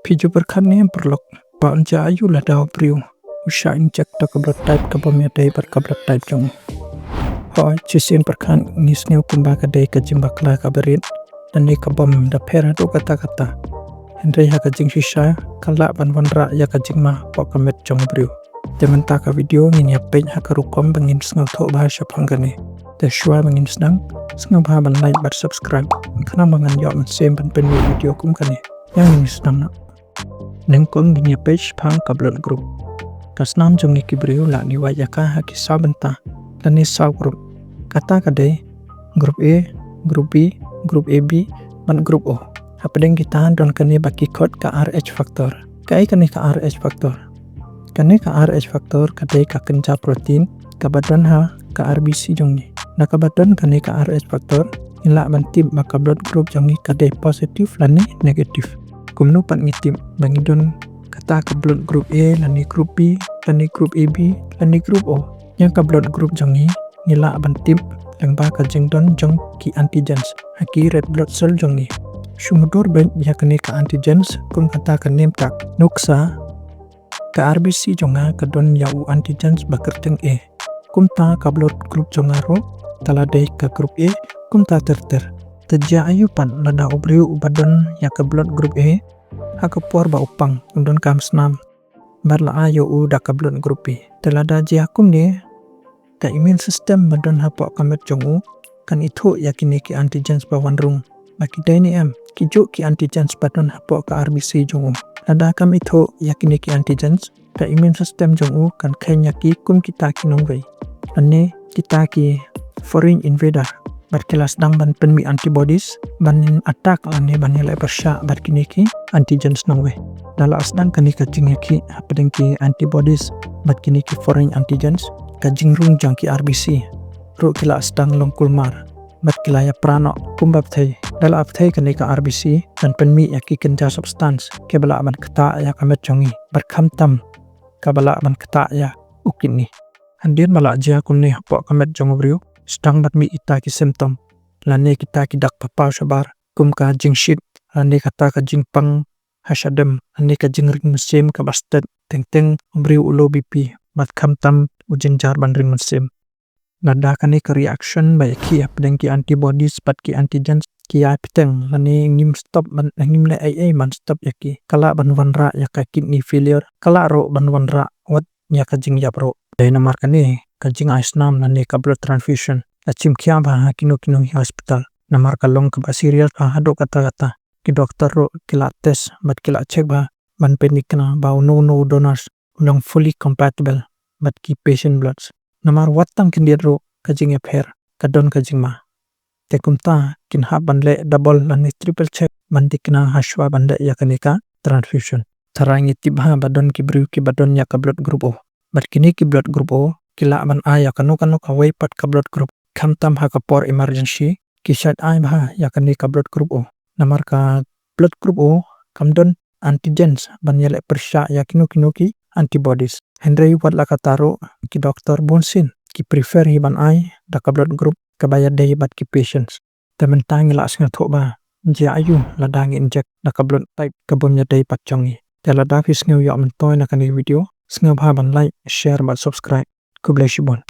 Video berkat ni perlok Pak Jayu lah dah beriu Usha injek tak kablat type kabamnya day berkablat type jong Ho cisin perkan ngisneu kumba kadai kajimbak lah kabarin Dan ni kabam da pera tu kata-kata Hendrai ha kajing shisha kalak ban wanra ya kajing mah Pak kamet jong beriu Temen tak video ngin ya page ha karukom bangin sengau thok bahasa panggane Da shua bangin senang sengau bah ban like bar subscribe Kana mangan yok man sem ban pen video kum kane Yang ini senang nak Nengkong gini page pang kablat group Kasnam jong ni kibriu lak ni wajaka ha kisah bentah Dan ni saw group Kata kadai Group A, Group B, Group AB dan Group O Hapadeng kita don kani baki kod ka RH factor Kai kani ka RH factor Kani ka RH factor kadai ka kenca protein Ka badan ha ka RBC jong ni Na ka badan kani ka RH factor Ilak bantim maka blood group jong ni kadai positif lan ni negatif Kumnu pat ngitim bangidon kata ka blood group A lan ni group B lan ni group AB lan ni group O Yang ka blood group jong ni Nilak bantim lang ba ka jengdon jong ki antigens haki red blood cell jong ni Shumudur ben ya kani ka antigens kum kata ka name tak nuksa ka RBC jonga ka don ya u antigens bakerteng A kum ta ka blood group jonga ro taladai ka group A kum ta terter Teja ayu pan lada obriu ubadon ya ka blood group A ha ka puar ba upang undon kam snam barla ayo u da ka blood group B telada ji akum ni ka immune system badon ha pok kamet jongu kan itu yakini ki antigens ba wanrung baki dai ni am ki jo ki antigens badon ha pok ka RBC jongu lada kam itu yakini ki antigens ka immune system jongu kan khen yaki kum kita ki nongwei ane kita ki foreign invader berkelas dang ban penmi antibodies ban attack ane ban yelai persya berkini ki antigens nongwe dala asdang kani kajing ki hapadeng ki antibodies berkini ki foreign antigens kajing rung jang ki RBC ru kila asdang longkulmar berkila ya prano kumbab thai dala apthai kani ka RBC dan penmi yaki kenja substance ke bala ban kata ya kamet jongi berkham tam ka bala ban kata ya ukini handir bala ja kunni pok kamet jong brio Stang bat mi ita ki symptom lane kita ki dak papa sabar kum ka jing shit lane kata ka jing pang hasadem lane ka jing ring mesim ka bastet teng teng bri ulo BP bat kham tam ujin jar ban ring mesim nada kani ka reaction ba ki apdeng ki antibodies pat ki antigens ki ya piteng lane ngim stop ban ngim le ai man stop yaki kala ban wanra ya ka kidney failure kala ro ban wanra wat ya ka jing yap ro dai namar kani kajing aisnam nane ka blood transfusion achim kya ba kino hospital namar ka long ka serial ka hado kata ki doktor ro kila test bat kila check ba ban penik na ba no donors long fully compatible bat ki patient bloods namar watang kindir ro kajing affair kadon kajing ma tekumta kin ha ban le double nane triple check ban dikna hashwa banda ya kanika transfusion tarangi tibha badon ki bru ki badon ya ka blood group O bat kini ki blood group O kila ban aya kanu away pat ka blood group kam tam ha ka por emergency kisat ai bah ya kani ka blood group O namar ka blood group O kam don antigens ban yele persya ya kinu ki antibodies hendrai wat la kataro ki doktor bonsin ki prefer hi ban ai da ka blood group ka bayar dai bat ki patients temen tang la sng tho ba je ayu la dang inject da ka blood type ka bom ya dai pat chongi tela da fis ngeu yo man toy na kani video sng ba ban like share ba subscribe God bless you, bon.